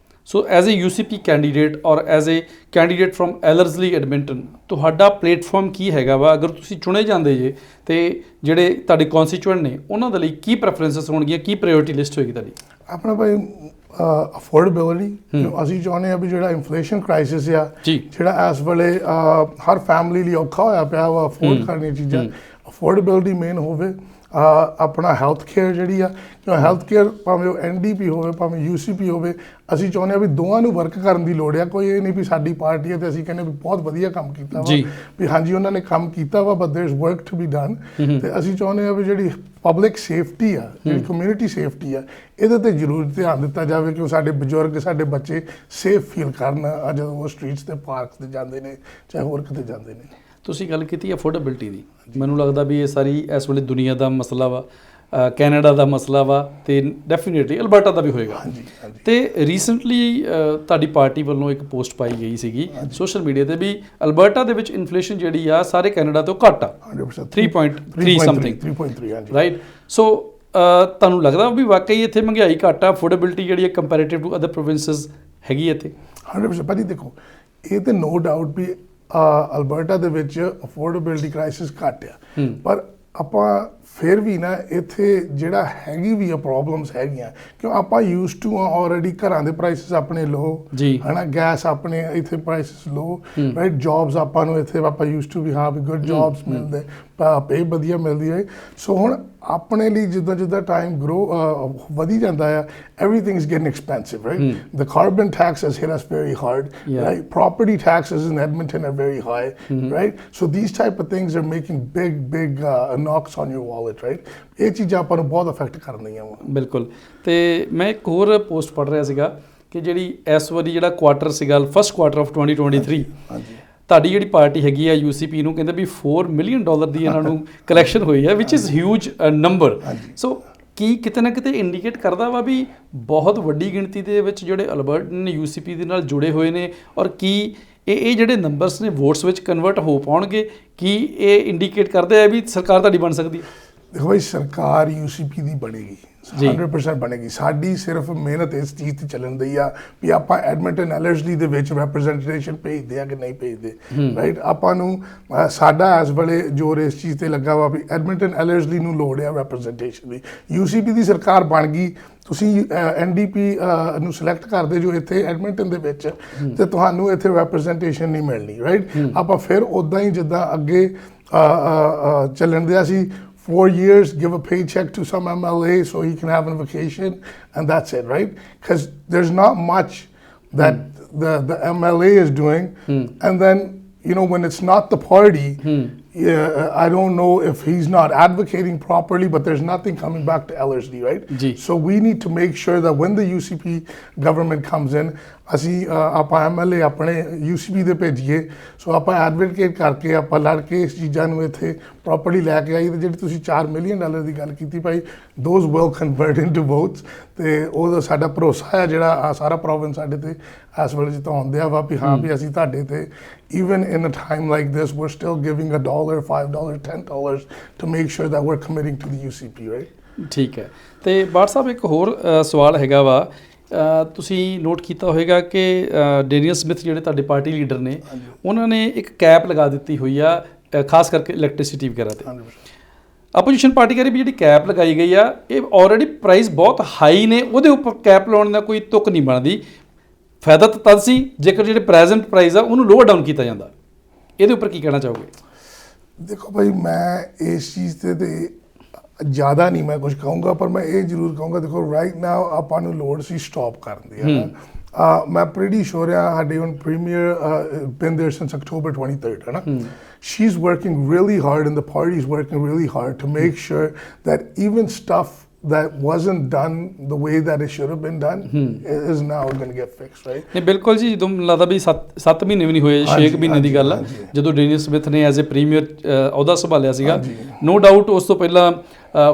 So as a UCP candidate or as a candidate from Ellerslie Edmonton, ਤੁਹਾਡਾ ਪਲੇਟਫਾਰਮ ਕੀ ਹੈਗਾ ਵਾ ਅਗਰ ਤੁਸੀਂ ਚੁਣੇ ਜਾਂਦੇ ਜੇ, ਤੇ ਜਿਹੜੇ ਤੁਹਾਡੇ ਕੌਨਸਟੀਚੁਐਂਟ ਨੇ ਉਹਨਾਂ ਦੇ ਲਈ ਕੀ ਪ੍ਰੈਫਰੈਂਸਸ ਹੋਣਗੀਆਂ, ਕੀ ਪ੍ਰਾਇੋਰਟੀ ਲਿਸਟ ਹੋਏਗੀ ਤੁਹਾਡੀ? ਆਪਣਾ ਭਾਈ ਅਫੋਰਡੇਬਿਲਿਟੀ, ਅਸੀਂ ਚਾਹੁੰਦੇ ਹਾਂ ਵੀ ਜਿਹੜਾ ਇਨਫਲੇਸ਼ਨ ਕ੍ਰਾਈਸਿਸ ਆ, ਜਿਹੜਾ ਇਸ ਵੇਲੇ ਹਰ ਫੈਮਿਲੀ ਲਈ ਔਖਾ ਹੋਇਆ ਪਿਆ ਵਾ ਅਫੋਰਡ ਕਰਨੀਆਂ ਚੀਜ਼ਾਂ, ਅਫੋਰਡੇਬਿਲਿਟੀ ਮੇਨ ਹੋਵੇ। ਆਪਣਾ ਹੈਲਥ ਕੇਅਰ ਜਿਹੜੀ ਆ, ਹੈਲਥ ਕੇਅਰ ਭਾਵੇਂ ਉਹ NDP ਹੋਵੇ ਭਾਵੇਂ UCP ਹੋਵੇ, ਅਸੀਂ ਚਾਹੁੰਦੇ ਹਾਂ ਵੀ ਦੋਵਾਂ ਨੂੰ ਵਰਕ ਕਰਨ ਦੀ ਲੋੜ ਆ। ਕੋਈ ਇਹ ਨਹੀਂ ਵੀ ਸਾਡੀ ਪਾਰਟੀ ਹੈ ਤੇ ਅਸੀਂ ਕਹਿੰਦੇ ਵੀ ਬਹੁਤ ਵਧੀਆ ਕੰਮ ਕੀਤਾ ਵਾ, ਵੀ ਹਾਂਜੀ ਉਹਨਾਂ ਨੇ ਕੰਮ ਕੀਤਾ ਵਾ, but there is work to be done. ਤੇ ਅਸੀਂ ਚਾਹੁੰਦੇ ਹਾਂ ਵੀ ਜਿਹੜੀ ਪਬਲਿਕ ਸੇਫਟੀ ਆ, ਜਿਹੜੀ ਕਮਿਊਨਿਟੀ ਸੇਫਟੀ ਆ, ਇਹਦੇ ਤੇ ਜ਼ਰੂਰ ਧਿਆਨ ਦਿੱਤਾ ਜਾਵੇ ਕਿ ਸਾਡੇ ਬਜ਼ੁਰਗ, ਸਾਡੇ ਬੱਚੇ ਸੇਫ ਫੀਲ ਕਰਨ ਜਦੋਂ ਉਹ ਸਟਰੀਟਸ ਤੇ ਪਾਰਕਸ ਤੇ ਜਾਂਦੇ ਨੇ, ਚਾਹੇ ਹੋਰ ਕਿਤੇ ਜਾਂਦੇ ਨੇ। ਤੁਸੀਂ ਗੱਲ ਕੀਤੀ ਅਫੋਰਡੇਬਿਲਿਟੀ ਦੀ, ਮੈਨੂੰ ਲੱਗਦਾ ਵੀ ਇਹ ਸਾਰੀ ਇਸ ਵੇਲੇ ਦੁਨੀਆ ਦਾ ਮਸਲਾ ਵਾ, ਕੈਨੇਡਾ ਦਾ ਮਸਲਾ ਵਾ, ਤੇ ਡੈਫੀਨੇਟਲੀ ਅਲਬਰਟਾ ਦਾ ਵੀ ਹੋਏਗਾ। ਤੇ ਰੀਸੈਂਟਲੀ ਤੁਹਾਡੀ ਪਾਰਟੀ ਵੱਲੋਂ ਇੱਕ ਪੋਸਟ ਪਾਈ ਗਈ ਸੀਗੀ ਸੋਸ਼ਲ ਮੀਡੀਆ ਤੇ ਵੀ ਅਲਬਰਟਾ ਦੇ ਵਿੱਚ ਇਨਫਲੇਸ਼ਨ ਜਿਹੜੀ ਆ ਸਾਰੇ ਕੈਨੇਡਾ ਤੋਂ ਘੱਟ ਆ, 3.3 ਸਮਥਿੰਗ, 3.3, ਰਾਈਟ। ਸੋ ਤੁਹਾਨੂੰ ਲੱਗਦਾ ਵੀ ਵਾਕਈ ਇੱਥੇ ਮਹਿੰਗਾਈ ਘੱਟ ਆ, ਅਫੋਰਡੇਬਿਲਿਟੀ ਜਿਹੜੀ ਹੈ ਕੰਪੈਰੇਟਿਵ ਟੂ ਅਦਰ ਪ੍ਰੋਵਿੰਸਸ ਹੈਗੀ ਇੱਥੇ? 100%। ਭਾਜੀ ਦੇਖੋ, ਇਹ ਤੇ ਨੋ ਡਾਊਟ ਵੀ ਅਲਬਰਟਾ ਦੇ ਵਿੱਚ ਅਫੋਰਡੇਬਿਲਿਟੀ ਕ੍ਰਾਈਸਿਸ ਘੱਟ ਆ, ਪਰ ਆਪਾਂ ਫਿਰ ਵੀ ਨਾ ਇੱਥੇ ਜਿਹੜਾ ਹੈਗੀ ਵੀ ਆ ਪ੍ਰੋਬਲਮਸ ਹੈਗੀਆਂ, ਕਿਉਂ ਆਪਾਂ ਯੂਜ਼ਡ ਟੂ ਆ ਆਲਰੇਡੀ, ਘਰਾਂ ਦੇ ਪ੍ਰਾਈਸਿਸ ਆਪਣੇ ਲੋ, ਹਨਾ, ਗੈਸ ਆਪਣੇ ਇੱਥੇ ਪ੍ਰਾਈਸਿਸ ਲੋ, ਰਾਈਟ। ਜੌਬਸ ਆਪਾਂ ਨੂੰ ਇੱਥੇ ਆਪਾਂ ਯੂਜ਼ਡ ਟੂ ਵੀ ਹਾਂ ਵੀ ਗੁੱਡ ਜੌਬਸ ਮਿਲਦੇ, ਪੇ ਵਧੀਆ ਮਿਲਦੀ ਹੈ। ਸੋ ਹੁਣ ਆਪਣੇ ਲਈ ਜਿੱਦਾਂ ਜਿੱਦਾਂ ਟਾਈਮ ਵਧੀ ਜਾਂਦਾ ਆ, everything is getting expensive, right? The carbon tax has hit us very hard, right? Property taxes in Edmonton are very high, right? So these type of things are making big knocks on your wallet, right? ਇਹ ਚੀਜ਼ਾਂ ਆਪਾਂ ਨੂੰ ਬਹੁਤ affect ਕਰਨੀਆਂ ਵਾ। ਬਿਲਕੁਲ। ਤੇ ਮੈਂ ਇੱਕ ਹੋਰ ਪੋਸਟ ਪੜ੍ਹ ਰਿਹਾ ਸੀਗਾ ਕਿ ਜਿਹੜੀ ਇਸ ਵਾਰੀ ਜਿਹੜਾ ਕੁਆਟਰ ਸੀਗਾ, ਫਸਟ ਕੁਆਟਰ ਆਫ 2023, ਤੁਹਾਡੀ ਜਿਹੜੀ ਪਾਰਟੀ ਹੈਗੀ ਆ UCP ਨੂੰ ਕਹਿੰਦੇ ਵੀ $4 ਮਿਲੀਅਨ ਦੀ ਇਹਨਾਂ ਨੂੰ ਕਲੈਕਸ਼ਨ ਹੋਈ ਹੈ, ਵਿਚ ਇਜ਼ ਹਿਊਜ ਨੰਬਰ। ਸੋ ਕੀ ਕਿਤੇ ਨਾ ਕਿਤੇ ਇੰਡੀਕੇਟ ਕਰਦਾ ਵਾ ਵੀ ਬਹੁਤ ਵੱਡੀ ਗਿਣਤੀ ਦੇ ਵਿੱਚ ਜਿਹੜੇ ਅਲਬਰਟਨ UCP ਦੇ ਨਾਲ ਜੁੜੇ ਹੋਏ ਨੇ, ਔਰ ਕੀ ਇਹ ਜਿਹੜੇ ਨੰਬਰਸ ਨੇ ਵੋਟਸ ਵਿੱਚ ਕਨਵਰਟ ਹੋ ਪਾਉਣਗੇ? ਕੀ ਇਹ ਇੰਡੀਕੇਟ ਕਰਦੇ ਆ ਵੀ ਸਰਕਾਰ ਤੁਹਾਡੀ ਬਣ ਸਕਦੀ ਹੈ? ਦੇਖੋ ਭਾਈ, ਸਰਕਾਰ UCP ਦੀ ਬਣੇਗੀ, 100% ਬਣੇਗੀ। ਸਾਡੀ ਸਿਰਫ ਮਿਹਨਤ ਇਸ ਚੀਜ਼ ਤੇ ਚੱਲਣ ਦੀ ਆ ਵੀ ਆਪਾਂ ਐਡਮਿੰਟਨ LRC ਦੇ ਵਿੱਚ ਰੈਪਰੈਜ਼ੈਂਟੇਸ਼ਨ ਭੇਜਦੇ ਆ ਕਿ ਨਹੀਂ ਭੇਜਦੇ, ਰਾਈਟ। ਆਪਾਂ ਨੂੰ ਸਾਡਾ ਇਸ ਵੇਲੇ ਜ਼ੋਰ ਇਸ ਚੀਜ਼ ਤੇ ਲੱਗਾ ਵਾ ਵੀ ਐਡਮਿੰਟਨ LRC ਨੂੰ ਲੋੜ ਆ ਰੈਪਰੈਜ਼ੈਂਟੇਸ਼ਨ ਦੀ। UCP ਦੀ ਸਰਕਾਰ ਬਣ ਗਈ, ਤੁਸੀਂ NDP ਨੂੰ ਸਿਲੈਕਟ ਕਰਦੇ ਜੋ ਇੱਥੇ ਐਡਮਿੰਟਨ ਦੇ ਵਿੱਚ, ਤੇ ਤੁਹਾਨੂੰ ਇੱਥੇ ਰੈਪਰੈਜ਼ੈਂਟੇਸ਼ਨ ਨਹੀਂ ਮਿਲਣੀ, ਰਾਈਟ। ਆਪਾਂ ਫਿਰ ਉੱਦਾਂ ਹੀ ਜਿੱਦਾਂ ਅੱਗੇ ਚੱਲਣ ਦਿਆ ਸੀ, 4 years, give a paycheck to some MLA so he can have a vacation, and that's it, right? Because there's not much that the MLA is doing, and then, you know, when it's not the party, I don't know if he's not advocating properly, but there's nothing coming back to LRC, right? So we need to make sure that when the UCP government comes in, ਅਸੀਂ ਆਪਾਂ MLA ਆਪਣੇ UCP ਦੇ ਭੇਜੀਏ, ਸੋ ਆਪਾਂ advocate ਕਰਕੇ ਆਪਾਂ ਲੜ ਕੇ ਇਸ ਚੀਜ਼ਾਂ ਨੂੰ ਇੱਥੇ ਪ੍ਰੋਪਰਲੀ ਲੈ ਕੇ ਆਈ। ਤੇ ਜਿਹੜੀ ਤੁਸੀਂ $4 ਮਿਲੀਅਨ ਦੀ ਗੱਲ ਕੀਤੀ ਭਾਈ, those will convert into votes, ਤੇ ਉਹਦਾ ਸਾਡਾ ਭਰੋਸਾ ਹੈ ਜਿਹੜਾ ਸਾਰਾ ਪ੍ਰੋਵਿੰਸ ਸਾਡੇ ਤੇ ਇਸ ਵੇਲੇ ਜਿਤਾਉਂਦੇ ਆ ਵਾ ਵੀ ਹਾਂ ਵੀ ਅਸੀਂ ਤੁਹਾਡੇ ਤੇ even in a time like this we're still giving $1, $5, $10 to make sure that we're committing to the UCP, right? ਠੀਕ ਹੈ। ਤੇ ਬਾਟ ਸਾਹਿਬ ਇੱਕ ਹੋਰ ਸਵਾਲ ਹੈਗਾ ਵਾ ਤੁਸੀਂ ਨੋਟ ਕੀਤਾ ਹੋਵੇਗਾ ਕਿ ਡੇਨੀਅਲ ਸਮਿਥ ਜਿਹੜੇ ਤੁਹਾਡੇ ਪਾਰਟੀ ਲੀਡਰ ਨੇ ਉਹਨਾਂ ਨੇ ਇੱਕ ਕੈਪ ਲਗਾ ਦਿੱਤੀ ਹੋਈ ਆ ਖਾਸ ਕਰਕੇ ਇਲੈਕਟ੍ਰਿਸਿਟੀ ਵਗੈਰਾ 'ਤੇ। ਆਪੋਜੀਸ਼ਨ ਪਾਰਟੀ ਕਰੀ ਵੀ ਜਿਹੜੀ ਕੈਪ ਲਗਾਈ ਗਈ ਆ ਇਹ ਆਲਰੇਡੀ ਪ੍ਰਾਈਸ ਬਹੁਤ ਹਾਈ ਨੇ, ਉਹਦੇ ਉੱਪਰ ਕੈਪ ਲਾਉਣ ਦਾ ਕੋਈ ਤੁੱਕ ਨਹੀਂ ਬਣਦੀ। ਫਾਇਦਾ ਤਾਂ ਤਦ ਸੀ ਜੇਕਰ ਜਿਹੜੇ ਪ੍ਰੈਜ਼ੈਂਟ ਪ੍ਰਾਈਸ ਆ ਉਹਨੂੰ ਲੋਅਰ ਡਾਊਨ ਕੀਤਾ ਜਾਂਦਾ। ਇਹਦੇ ਉੱਪਰ ਕੀ ਕਹਿਣਾ ਚਾਹੋਗੇ? ਦੇਖੋ ਭਾਈ, ਮੈਂ ਇਸ ਚੀਜ਼ ਤੇ ਜ਼ਿਆਦਾ ਨਹੀਂ ਮੈਂ ਕੁਝ ਕਹੂੰਗਾ, ਪਰ ਮੈਂ ਇਹ ਜ਼ਰੂਰ ਕਹੂੰਗਾ, ਦੇਖੋ ਰਾਈਟ ਨਾਓ ਆਪਾਂ ਨੂੰ ਲੋੜ ਸੀ ਸਟਾਪ ਕਰਨ ਦੀ, ਹੈ ਨਾ। ਮੈਂ ਪ੍ਰੀਟੀ ਸ਼ੋਰ ਆ ਸਾਡੇ ਹੁਣ ਪ੍ਰੀਮੀਅਰ ਬਿਨ देयर since October 23rd, है ना। She's working really hard and the party is working really hard to make sure that even stuff that wasn't done the way that it should have been done is now going to get fixed, right? ਨਹੀਂ ਬਿਲਕੁਲ ਜੀ, ਜਦੋਂ ਮੈਨੂੰ ਲੱਗਦਾ ਵੀ 7 ਮਹੀਨੇ ਵੀ ਨਹੀਂ ਹੋਏ, 6 ਮਹੀਨੇ ਦੀ ਗੱਲ ਆ ਜਦੋਂ ਡੇਨੀਅਲ ਸਮਿਥ ਨੇ ਐਜ਼ ਏ ਪ੍ਰੀਮੀਅਰ ਅਹੁਦਾ ਸੰਭਾਲਿਆ ਸੀਗਾ। ਨੋ ਡਾਊਟ ਉਸ ਤੋਂ ਪਹਿਲਾਂ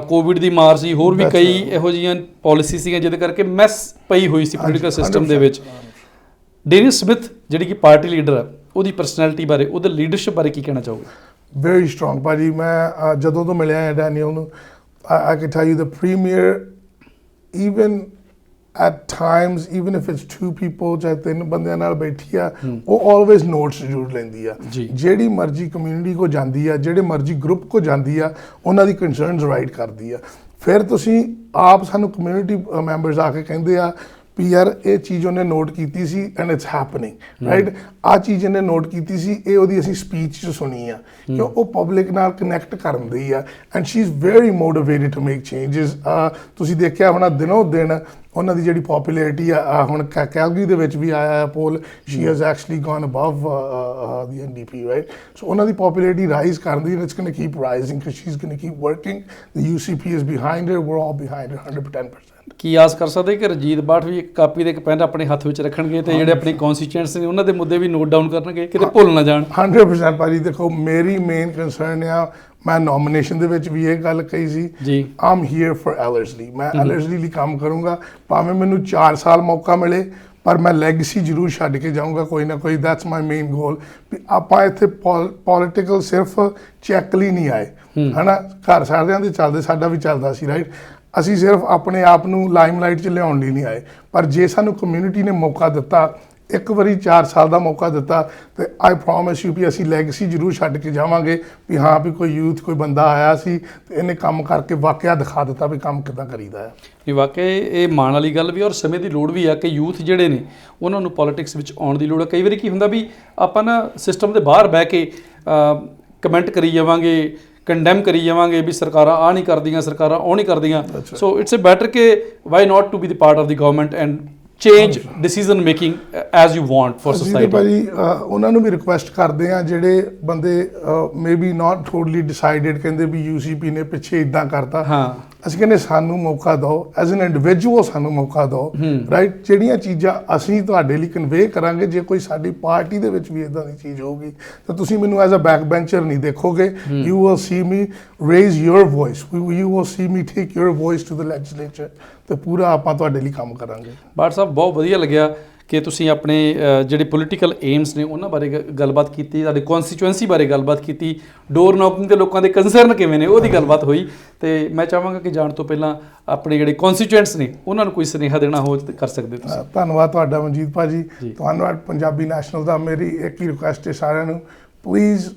ਕੋਵਿਡ ਦੀ ਮਾਰ ਸੀ, ਹੋਰ ਵੀ ਕਈ ਇਹੋ ਜਿਹੀਆਂ ਪਾਲਿਸੀ ਸੀਗੀਆਂ ਜਿਹਦੇ ਕਰਕੇ ਮੈਸ ਪਈ ਹੋਈ ਸੀ ਪੋਲੀਟੀਕਲ ਸਿਸਟਮ ਦੇ ਵਿੱਚ। ਡੇਨੀਅਲ ਸਮਿਥ ਜਿਹੜੀ ਕਿ ਪਾਰਟੀ ਲੀਡਰ ਆ, ਉਹਦੀ ਪਰਸਨੈਲਿਟੀ ਬਾਰੇ, ਉਹਦੇ ਲੀਡਰਸ਼ਿਪ ਬਾਰੇ ਕੀ ਕਹਿਣਾ ਚਾਹੋਗੇ? ਵੈਰੀ ਸਟਰੋਂਗ ਭਾਜੀ। ਮੈਂ ਜਦੋਂ ਤੋਂ ਮਿਲਿਆ ਹੈ ਡੈਨੀਅਲ ਨੂੰ, I can tell you the premier, even at times, even if it's 2 people ਚਾਹੇ 3 ਬੰਦਿਆਂ ਨਾਲ ਬੈਠੀ ਆ, ਉਹ always notes ਜ਼ਰੂਰ ਲੈਂਦੀ ਆ। ਜਿਹੜੀ ਮਰਜ਼ੀ ਕਮਿਊਨਿਟੀ ਕੋ ਜਾਂਦੀ ਆ, ਜਿਹੜੇ ਮਰਜ਼ੀ ਗਰੁੱਪ ਕੋ ਜਾਂਦੀ ਆ, ਉਹਨਾਂ ਦੀ ਕੰਸਰਨਸ ਰਾਈਟ ਕਰਦੀ ਆ। ਫਿਰ ਤੁਸੀਂ ਆਪ ਸਾਨੂੰ ਕਮਿਊਨਿਟੀ ਮੈਂਬਰਸ ਆ ਕੇ ਕਹਿੰਦੇ ਆ ਵੀ ਯਾਰ ਇਹ ਚੀਜ਼ ਉਹਨੇ ਨੋਟ ਕੀਤੀ ਸੀ ਐਂਡ ਇਟਸ ਹੈਪਨਿੰਗ, ਰਾਈਟ। ਆਹ ਚੀਜ਼ ਇਹਨੇ ਨੋਟ ਕੀਤੀ ਸੀ, ਇਹ ਉਹਦੀ ਅਸੀਂ ਸਪੀਚ 'ਚ ਸੁਣੀ ਆ, ਕਿਉਂ ਉਹ ਪਬਲਿਕ ਨਾਲ ਕਨੈਕਟ ਕਰਨ ਦੀ ਆ and she is very motivated to make changes. ਤੁਸੀਂ ਦੇਖਿਆ ਹੋਣਾ ਦਿਨੋਂ ਦਿਨ ਉਹਨਾਂ ਦੀ ਜਿਹੜੀ ਪੋਪੂਲੈਰਿਟੀ ਆ, ਹੁਣ ਕੈਲਗਰੀ ਦੇ ਵਿੱਚ ਵੀ ਆਇਆ poll, she has actually gone above the NDP, right. So ਉਹਨਾਂ ਦੀ ਪੋਪੂਲੈਰਿਟੀ ਰਾਈਜ਼ ਕਰਦੀ and it's going to keep rising because she is going to keep working. The UCP is behind her, we are all behind her 110%। ਕੀ ਆਸ ਕਰ ਸਕਦੇ ਕਿ ਰਣਜੀਤ ਬਾਠ ਵੀ ਇੱਕ copy ਤੇ ਇੱਕ ਪੈਨ ਆਪਣੇ ਹੱਥ ਵਿੱਚ ਰੱਖਣਗੇ ਤੇ ਜਿਹੜੇ ਆਪਣੇ ਕਨਸਟੀਚੁਐਂਟਸ ਨੇ ਉਹਨਾਂ ਦੇ ਮੁੱਦੇ ਵੀ ਨੋਟ ਡਾਊਨ ਕਰਨਗੇ, ਕਿਤੇ ਭੁੱਲ ਨਾ ਜਾਣ? 100% ਭਾਜੀ। ਦੇਖੋ ਮੇਰੀ ਮੇਨ ਕੰਸਰਨ ਆ, ਮੈਂ ਨੋਮੀਨੇਸ਼ਨ ਦੇ ਵਿੱਚ ਵੀ ਇਹ ਗੱਲ ਕਹੀ ਸੀ ਜੀ, ਆਮ ਹੀਅਰ ਫॉर ਐਲਰਜੀ। ਮੈਂ ਐਲਰਜੀ ਲਈ ਕੰਮ ਕਰੂੰਗਾ, ਭਾਵੇਂ ਮੈਨੂੰ 4 ਸਾਲ ਮੌਕਾ ਮਿਲੇ, ਪਰ ਮੈਂ ਲੈਗੇਸੀ ਜ਼ਰੂਰ ਛੱਡ ਕੇ ਜਾਊਂਗਾ ਕੋਈ ਨਾ ਕੋਈ। ਦੈਟਸ ਮਾਈ ਮੇਨ ਗੋਲ। ਆਪਾਂ ਇੱਥੇ ਪੋਲੀਟੀਕਲ ਸਿਰਫ ਚੈੱਕ ਲਈ ਨਹੀਂ ਆਏ, ਹੈ ਨਾ। ਘਰ ਸਾਰਿਆਂ ਦੇ ਚੱਲਦੇ, ਸਾਡਾ ਵੀ ਚੱਲਦਾ ਸੀ, ਰਾਈਟ। ਅਸੀਂ ਸਿਰਫ ਆਪਣੇ ਆਪ ਨੂੰ ਲਾਈਮਲਾਈਟ 'ਚ ਲਿਆਉਣ ਲਈ ਨਹੀਂ ਆਏ, ਪਰ ਜੇ ਸਾਨੂੰ ਕਮਿਊਨਿਟੀ ਨੇ ਮੌਕਾ ਦਿੱਤਾ, ਇੱਕ ਵਾਰੀ 4 ਸਾਲ ਦਾ ਮੌਕਾ ਦਿੱਤਾ, ਤੇ ਆਈ ਪ੍ਰੋਮਿਸ ਯੂ ਵੀ ਅਸੀਂ ਲੈਗੇਸੀ ਜ਼ਰੂਰ ਛੱਡ ਕੇ ਜਾਵਾਂਗੇ ਵੀ ਹਾਂ ਵੀ ਕੋਈ ਯੂਥ, ਕੋਈ ਬੰਦਾ ਆਇਆ ਸੀ ਤੇ ਇਹਨੇ ਕੰਮ ਕਰਕੇ ਵਾਕਿਆ ਦਿਖਾ ਦਿੱਤਾ ਵੀ ਕੰਮ ਕਿੱਦਾਂ ਕਰੀਦਾ ਹੈ। ਇਹ ਵਾਕਿਆ ਇਹ ਮਾਣ ਵਾਲੀ ਗੱਲ ਵੀ, ਔਰ ਸਮੇਂ ਦੀ ਲੋੜ ਵੀ ਆ ਕਿ ਯੂਥ ਜਿਹੜੇ ਨੇ ਉਹਨਾਂ ਨੂੰ ਪੋਲੀਟਿਕਸ ਵਿੱਚ ਆਉਣ ਦੀ ਲੋੜ ਹੈ। ਕਈ ਵਾਰੀ ਕੀ ਹੁੰਦਾ ਵੀ ਆਪਾਂ ਨਾ ਸਿਸਟਮ ਦੇ ਬਾਹਰ ਬਹਿ ਕੇ ਕਮੈਂਟ ਕਰੀ ਜਾਵਾਂਗੇ, ਕੰਡੈਮ ਕਰੀ ਜਾਵਾਂਗੇ ਵੀ ਸਰਕਾਰਾਂ ਆ ਨਹੀਂ ਕਰਦੀਆਂ, ਸਰਕਾਰਾਂ ਉਹ ਨਹੀਂ ਕਰਦੀਆਂ। ਸੋ ਇਟਸ ਅ ਬੈਟਰ ਕਿ why not to be the part of the government and change decision making as you want for society. ਭਾਜੀ ਉਹਨਾਂ ਨੂੰ ਵੀ ਰਿਕੁਐਸਟ ਕਰਦੇ ਆ ਜਿਹੜੇ ਬੰਦੇ may be not totally decided, ਕਹਿੰਦੇ ਵੀ UCP ਨੇ ਪਿੱਛੇ ਇਦਾਂ ਕਰਤਾ, ਅਸੀਂ ਕਹਿੰਦੇ ਸਾਨੂੰ ਮੌਕਾ ਦਿਓ, ਐਜ਼ ਐਨ ਇੰਡੀਵਿਜੂਅਲ ਸਾਨੂੰ ਮੌਕਾ ਦਿਓ, ਰਾਈਟ। ਜਿਹੜੀਆਂ ਚੀਜ਼ਾਂ ਅਸੀਂ ਤੁਹਾਡੇ ਲਈ ਕਨਵੇ ਕਰਾਂਗੇ, ਜੇ ਕੋਈ ਸਾਡੀ ਪਾਰਟੀ ਦੇ ਵਿੱਚ ਵੀ ਇਦਾਂ ਦੀ ਚੀਜ਼ ਹੋਊਗੀ ਤਾਂ ਤੁਸੀਂ ਮੈਨੂੰ ਐਜ਼ ਅ ਬੈਕ ਬੈਂਚਰ ਨਹੀਂ ਦੇਖੋਗੇ। You will see me raise your voice, you will see me take your voice to the legislature, ਤੇ ਪੂਰਾ ਆਪਾਂ ਤੁਹਾਡੇ ਲਈ ਕੰਮ ਕਰਾਂਗੇ। ਬਾਠ ਸਾਹਿਬ, ਬਹੁਤ ਵਧੀਆ ਲੱਗਿਆ ਕਿ ਤੁਸੀਂ ਆਪਣੇ ਜਿਹੜੇ ਪੋਲੀਟੀਕਲ ਏਮਸ ਨੇ ਉਹਨਾਂ ਬਾਰੇ ਗੱਲਬਾਤ ਕੀਤੀ, ਤੁਹਾਡੇ ਕਨਸਟੀਚੁਐਂਸੀ ਬਾਰੇ ਗੱਲਬਾਤ ਕੀਤੀ, ਡੋਰ ਨੌਕਿੰਗ ਤੇ ਲੋਕਾਂ ਦੇ ਕੰਸਰਨ ਕਿਵੇਂ ਨੇ ਉਹਦੀ ਗੱਲਬਾਤ ਹੋਈ। ਤੇ ਮੈਂ ਚਾਹਾਂਗਾ ਕਿ ਜਾਣ ਤੋਂ ਪਹਿਲਾਂ ਆਪਣੇ ਜਿਹੜੇ ਕਨਸਟੀਚੁਐਂਟਸ ਨੇ ਉਹਨਾਂ ਨੂੰ ਕੋਈ ਸੁਨੇਹਾ ਦੇਣਾ ਹੋ ਕਰ ਸਕਦੇ ਤੁਸੀਂ। ਧੰਨਵਾਦ ਤੁਹਾਡਾ ਮਨਜੀਤ ਭਾਜੀ, ਧੰਨਵਾਦ ਪੰਜਾਬੀ ਨੈਸ਼ਨਲ ਦਾ। ਮੇਰੀ ਇੱਕ ਹੀ ਰਿਕੁਐਸਟ ਹੈ ਸਾਰਿਆਂ ਨੂੰ, please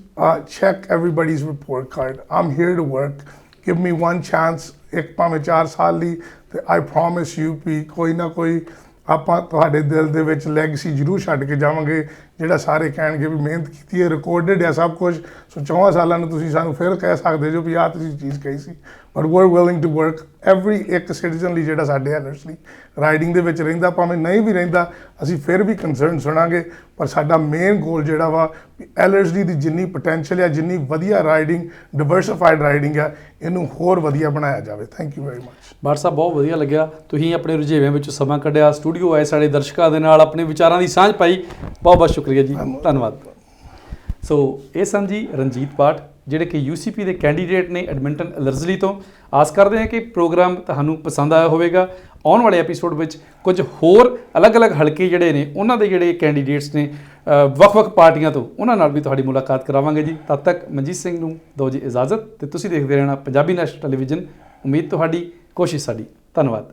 check everybody's report card. I'm here to work, give me one chance, ਇੱਕ ਭਾਵੇਂ 4 ਸਾਲ ਲਈ, ਤੇ ਆਈ ਪ੍ਰੋਮਿਸ ਯੂ ਵੀ ਕੋਈ ਨਾ ਕੋਈ ਆਪਾਂ ਤੁਹਾਡੇ ਦਿਲ ਦੇ ਵਿੱਚ ਲੈਗੇਸੀ ਜ਼ਰੂਰ ਛੱਡ ਕੇ ਜਾਵਾਂਗੇ, ਜਿਹੜਾ ਸਾਰੇ ਕਹਿਣਗੇ ਵੀ ਮਿਹਨਤ ਕੀਤੀ ਹੈ, ਰਿਕਾਰਡਡ ਹੈ ਸਭ ਕੁਝ। ਸੋ 4 ਸਾਲਾਂ ਨੂੰ ਤੁਸੀਂ ਸਾਨੂੰ ਫਿਰ ਕਹਿ ਸਕਦੇ ਜੋ ਵੀ ਆਹ ਤੁਸੀਂ ਚੀਜ਼ ਕਹੀ ਸੀ, but we are willing to work every ਇੱਕ ਸਿਟੀਜ਼ਨ ਲਈ ਜਿਹੜਾ ਸਾਡੇ ਐਲਰਸ ਲਈ ਰਾਈਡਿੰਗ ਦੇ ਵਿੱਚ ਰਹਿੰਦਾ, ਭਾਵੇਂ ਨਹੀਂ ਵੀ ਰਹਿੰਦਾ, ਅਸੀਂ ਫਿਰ ਵੀ ਕੰਸਰਨ ਸੁਣਾਂਗੇ। ਪਰ ਸਾਡਾ ਮੇਨ ਗੋਲ ਜਿਹੜਾ ਵਾ ਐਲਰਜੀ ਦੀ ਜਿੰਨੀ ਪੋਟੈਂਸ਼ੀਅਲ ਆ, ਜਿੰਨੀ ਵਧੀਆ ਰਾਈਡਿੰਗ, ਡਿਵਰਸਿਫਾਈਡ ਰਾਈਡਿੰਗ ਆ, ਇਹਨੂੰ ਹੋਰ ਵਧੀਆ ਬਣਾਇਆ ਜਾਵੇ। Thank you very much. Bath sahib, ਬਹੁਤ ਵਧੀਆ ਲੱਗਿਆ ਤੁਸੀਂ ਆਪਣੇ ਰੁਝੇਵਿਆਂ ਵਿੱਚ ਸਮਾਂ ਕੱਢਿਆ, ਸਟੂਡੀਓ ਆਏ, ਸਾਡੇ ਦਰਸ਼ਕਾਂ ਦੇ ਨਾਲ ਆਪਣੇ ਵਿਚਾਰਾਂ ਦੀ ਸਾਂਝ ਪਾਈ। ਬਹੁਤ ਬਹੁਤ ਸ਼ੁਕਰੀਆ ਜੀ, ਧੰਨਵਾਦ। ਸੋ ਇਹ ਸਨ ਜੀ ਰਣਜੀਤ ਬਾਠ, ਜਿਹੜੇ ਕਿ UCP ਦੇ ਕੈਂਡੀਡੇਟ ਨੇ ਐਡਮਿੰਟਨ ਅਲਰਜਲੀ ਤੋਂ। ਆਸ ਕਰਦੇ ਹਾਂ ਕਿ ਪ੍ਰੋਗਰਾਮ ਤੁਹਾਨੂੰ ਪਸੰਦ ਆਇਆ ਹੋਵੇਗਾ। ਆਉਣ ਵਾਲੇ ਐਪੀਸੋਡ ਵਿੱਚ ਕੁਝ ਹੋਰ ਅਲੱਗ-ਅਲੱਗ ਹਲਕੇ ਜਿਹੜੇ ਨੇ ਉਹਨਾਂ ਦੇ ਜਿਹੜੇ ਕੈਂਡੀਡੇਟਸ ਨੇ ਵੱਖ-ਵੱਖ ਪਾਰਟੀਆਂ ਤੋਂ, ਉਹਨਾਂ ਨਾਲ ਵੀ ਤੁਹਾਡੀ ਮੁਲਾਕਾਤ ਕਰਾਵਾਂਗੇ ਜੀ। ਤਦ ਤੱਕ ਮਨਜੀਤ ਸਿੰਘ ਨੂੰ ਦਿਓ ਜੀ ਇਜਾਜ਼ਤ, ਤੇ ਤੁਸੀਂ ਦੇਖਦੇ ਰਹਿਣਾ ਪੰਜਾਬੀ ਨੈਸ਼ਨਲ ਟੈਲੀਵਿਜ਼ਨ। ਉਮੀਦ ਤੁਹਾਡੀ, ਕੋਸ਼ਿਸ਼ ਸਾਡੀ। ਧੰਨਵਾਦ।